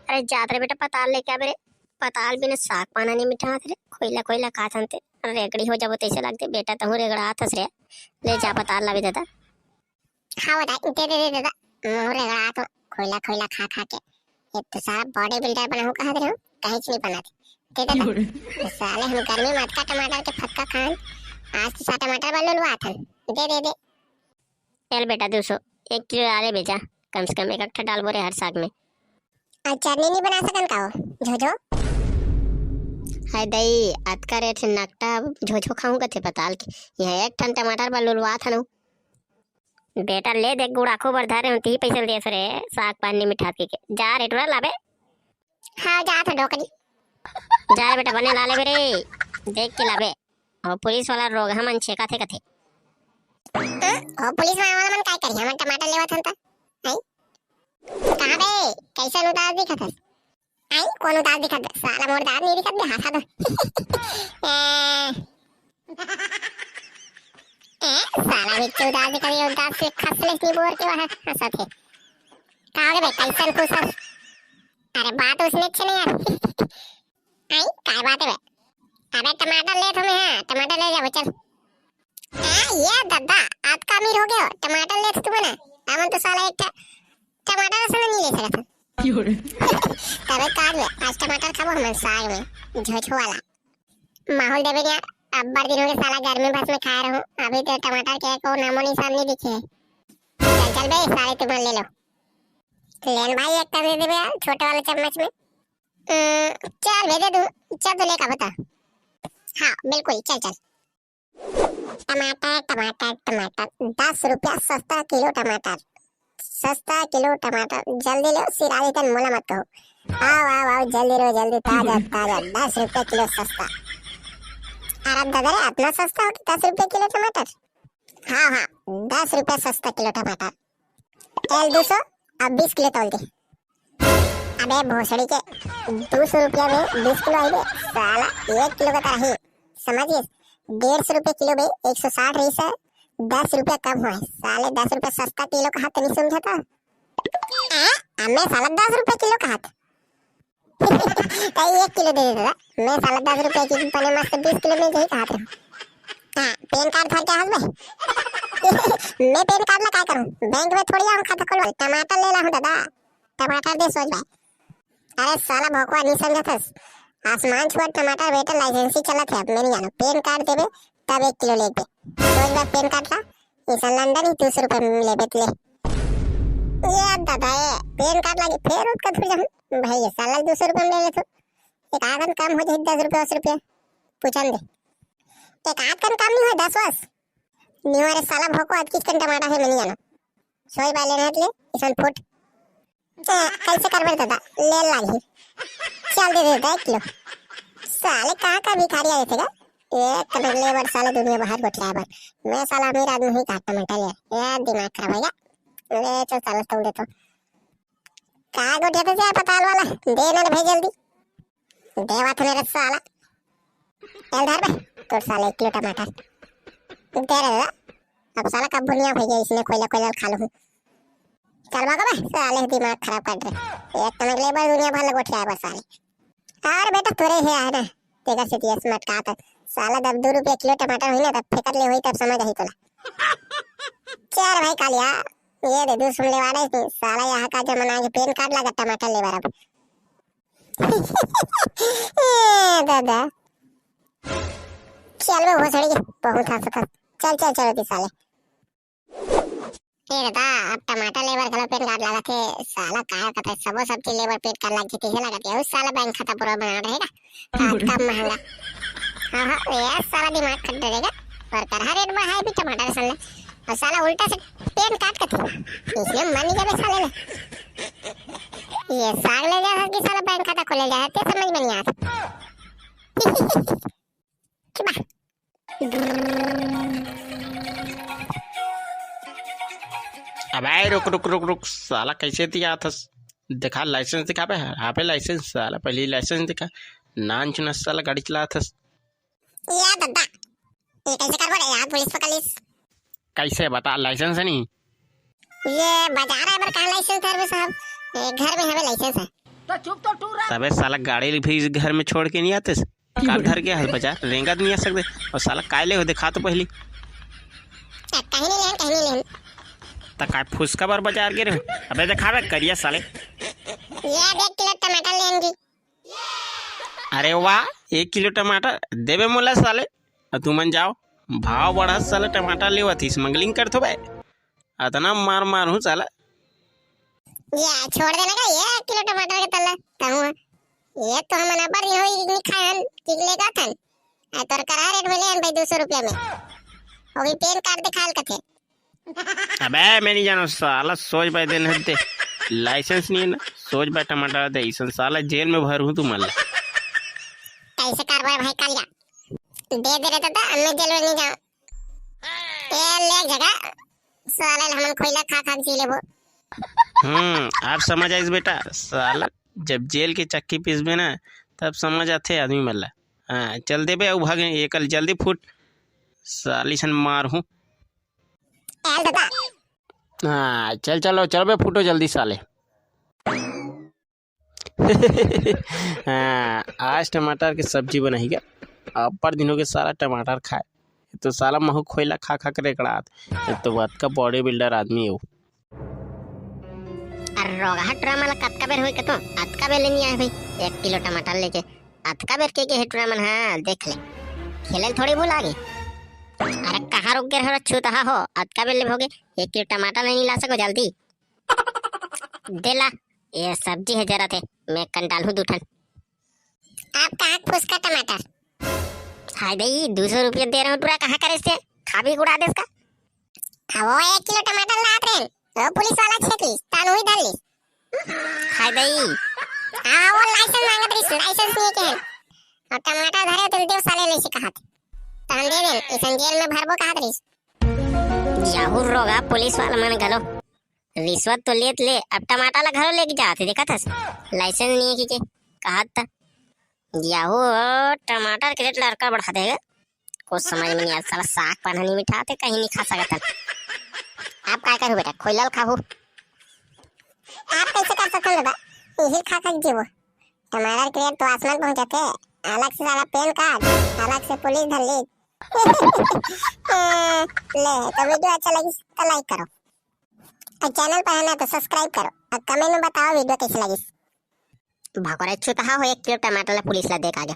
अरे जात रे बेटा पताल लेके आ बेरे। पताल बिना साग पाना नहीं मिठा हाथ रे। कोयला कोयला खा थनते रेगड़ी हो जाबो तैसे लगते बेटा तहु रेगड़ा हाथस रे। ले जा पताल लावे दादा। हाँ बता दे दे दे दादा। मोह रेगड़ा तो कोयला कोयला खा खा के ये तो सारा बॉडी बिल्डर बना हूँ कहा दे रहा हूँ कहीं नहीं बना दे दादा। साले हम गर्मी में अटका टमाटर के फटका खान आज तो सा टमाटर वाले लो आथन दे दे दे। चल बेटा 200 1 किलो आले भेजा कम से कम एक अट्ठा डाल बोरे हर साग में। और चटनी नहीं बना सकन का हो झोझो हाय दई अतका रेट से नकटा झोझो खाऊं कथे पताल के यहाँ 1 टन टमाटर बा लुलवा थनु। बेटा ले देख गुड़ा को बर धारे होती पैसे दे सरे साग पानी मिठा के जा रेटुरा लाबे। हाँ जा था डोकरी जा रे बेटा बने लाले बेरे देख के लाबे। और पुलिस वाला रोग हमन छेका थे कथे और पुलिस वाला मन काय करी हमन टमाटर लेवा थन त आई कहां बे कैसा उदास दिखत है आई कौन उदास दिखत साला मोर दाद नहीं दिखत बे हाथा दो साला बिच उदास दिखत उदास से खसले नहीं बोर के वहां हंसत है कहां बे कैसन खुश है। अरे बात उसने अच्छे नहीं यार आई काय बात है बे अबे टमाटर ले तुम्हें हां टमाटर ले जाओ चल। ये दादा आज का अमीर हो गए टमाटर ले तू बना हमन तो साला एक टमाटर से नहीं ले सकता तबे काट ले आज टमाटर खाबो हम साग में झोझो वाला माहौल देबे यार। अब बार दिन हो गए साला गर्मी बस में खा रहा हूं अभी तो टमाटर के को नामो निशान नहीं दिखे। चल चल बे सारे तुम ले लो लेन भाई एक कर दे बे छोटे वाले चम्मच में चल भेज दे तू चल तो ले का बता। हां बिल्कुल चल चल। टमाटर टमाटर टमाटर 10 रुपया सस्ता किलो टमाटर सस्ता किलो टमाटर जल्दी लो सिराली तन मोला मत कहो आओ आओ आओ जल्दी लो जल्दी ताजा ताजा 10 रुपया किलो सस्ता। अरे दादा रे अपना सस्ता हो 10 रुपया किलो टमाटर। हाँ हाँ 10 रुपया सस्ता किलो टमाटर तेल 200 अब 20 किलो तोल दे। अबे भोसड़ी के 200 रुपया में 20 किलो आई बे साला 1 किलो का तरह ही समझिए 150 रुपये किलो बे 160 रही से 10 रुपया कम हुआ है साले 10 रुपया सस्ता किलो का हाथ नहीं समझा था हमें साला 10 रुपये किलो का हाथ कई 1 किलो दे देता मैं साला 10 रुपये की बने मस्त 20 किलो में यही कहा था। हाँ पेन कार्ड भर के हंस बे मैं पेन कार्ड ला क्या करूं बैंक में थोड़ी आऊं खाता खोलवा टमाटर ले ला हूं दादा टमाटर दे सोच भाई। अरे साला भोकवा नहीं समझा था आसमान छुआ टमाटर बेटा लाइसेंस ही चला था अब मैं नहीं जाना पेन कार्ड देबे तब 1 किलो ले बे सोच बा पेन कार्ड ला इस लंदन ही 200 रुपए में ले बे ले ये दादा ये पेन कार्ड लगी फिर उसका थोड़ी जान भाई ये साला 200 रुपए में ले ले तो एक आधन कम हो जाए 10 रुपए 20 रुपए पूछन दे एक आधन कम नहीं हो 10 वर्ष न्यू अरे साला भोको आज किस टमाटर है मैं नहीं जाना सोई बा लेने ले इसन फुट कैसे करबे दादा ले लागी चल दे दे 1 किलो साले कहां का भिखारी आए थे एक लेबर साले दुनिया बाहर गोठिया है मैं साला अमीर आदमी ही काटता टमाटर ले यार दिमाग खराब है क्या ले चल साला तोड़ दे तो कहां गोठिया पे से पताल वाला दे ना भेज जल्दी देवा तो मेरा साला चल धर बे तो साले 1 किलो टमाटर दे रे अब साला कब बुनिया हो गया इसने कोयला कोयला खा लूं चल भागो बे साले दिमाग खराब कर रहे एक तो लेबर दुनिया भर गोठिया है बस साले। और बेटा तोरे है ना तेरा से दिया स्मार्ट का था साला 2 रुपया किलो टमाटर हुई ना तब फेंकत ले हुई तब समझ आई तोला। चल भाई कालिया ये दे 200 ले वाले साला यहाँ का जमाना के पेन कार्ड लगा टमाटर ले बार अब दादा चल वो भोसड़ी के बहुत हंस था चल चल चल साले ये दादा अब टमाटर लेबर गलो पेन कार्ड लगा के साला काया का सबो सब चीज लेबर पेट कार्ड लग जेती है लगा के उस साला बैंक खाता पूरा बना रहेगा कम महंगा। हां हां ये साला दिमाग खट देगा और कर हर रेट में है भी टमाटर साले और साला उल्टा से पेन काट के इसलिए मन नहीं जावे साले ने ये साग ले जा कि साला बैंक खाता खोले जा ते समझ में नहीं आता कि अबे रुक रुक रुक रुक साला कैसे दिया था दिखा लाइसेंस दिखा पे हाँ पे लाइसेंस साला पहले लाइसेंस दिखा नान चुना साला गाड़ी चला था या दादा ये कैसे कर रहे यार पुलिस पकड़िस कैसे बता लाइसेंस है नहीं ये बाजार है पर कहाँ लाइसेंस है साहब घर में हमें लाइसेंस है तबे साला गाड़ी भी घर में छोड़ के नहीं आते कार धर के हल बाजार रेंगा नहीं आ सकते और साला कायले हो दिखा तो पहली कहीं नहीं लेन तक काय फुसका बार बाजार गिरे अबे दिखावे करिया साले ये 1 किलो टमाटर लेंगी। अरे वाह 1 किलो टमाटर देवे मोला साले और तुमन जाओ भाव बढ़ा साला टमाटर लेवत ही स्मगलिंग कर थो भाई अतना मार मार हूँ साला ये छोड़ देना का ये 1 किलो टमाटर के तल्ला तहु ये तो हमन पर ये होई नहीं खायन किगले का थन आ तोर करा रेट में लेन भाई 200 रुपया में होगी पेन कार्ड दिखाल कथे। अबे मैं नहीं जानो साला सोच भाई देन हते लाइसेंस नहीं है ना सोच भाई टमाटर दे इसन साला जेल में भर हूँ तू मान ले कैसे कारवाई भाई कालिया दे दे रहता था मैं जेल में नहीं जाऊं ये ले जगह साला हमन खोइला खा खा जी लेबो। आप समझ आइस बेटा साला जब जेल के चक्की पीसबे ना तब समझ आते आदमी मल्ला हाँ चल दे बे अब भागे ये कल जल्दी फुट साली सन मार हूँ एल दादा हाँ चल चलो चल बे फुटो जल्दी साले हाँ आज टमाटर की सब्जी बनाई क्या अब पर दिनों के सारा टमाटर खाए तो साला महू खोइला खा खा कर एकड़ात तो बात का बॉडी बिल्डर आदमी हो अरे रोगा ड्रामा ला कतका बेर होई कतो अतका बेर लेनी आए भाई 1 किलो टमाटर लेके अतका बेर के हेटरा मन हां देख ले खेले थोड़ी भूल आ गई। अरे कहाँ रुक गए हो छूता हो अतका बेर ले भोगे 1 किलो टमाटर नहीं ला सको जल्दी दे ला ये सब्जी है जरा थे मैं कंटाल हूँ दूठन आप कहाँ फुसका टमाटर हाय भाई 200 रुपया दे रहा हूँ पूरा कहाँ करे से खा भी उड़ा दे इसका वो 1 किलो टमाटर ला रहे वो पुलिस वाला छेकी तान हुई डाल ली हाय भाई हां वो लाइसेंस मांगत रही लाइसेंस नहीं के और टमाटर धरे तो देव साले ले से कहत तान दे दे इसन जेल में भरबो कहत रही याहू रोगा पुलिस वाला मन गलो रिश्वत तो लेत ले अब टमाटर ला घरो लेके जाते देखा था लाइसेंस नहीं है कि कहत था याहू टमाटर के रेट लड़का बढ़ा देगा कुछ समझ में नहीं आ साला साग पाना नहीं मिठाते कहीं नहीं खा सकता। आप क्या करो बेटा खोइलाल खाओ आप कैसे कर सकते हो दादा यही खा खा जीवो टमाटर के रेट तो आसमान पहुंच जाते अलग से साला पेन कार्ड अलग से पुलिस धर ली ले तो वीडियो अच्छा लगी तो लाइक करो और चैनल पर है ना तो सब्सक्राइब करो और कमेंट में बताओ वीडियो कैसी लगी। भागोरे छुता हो 1 किलो टमाटर ला पुलिस ला देख आ गया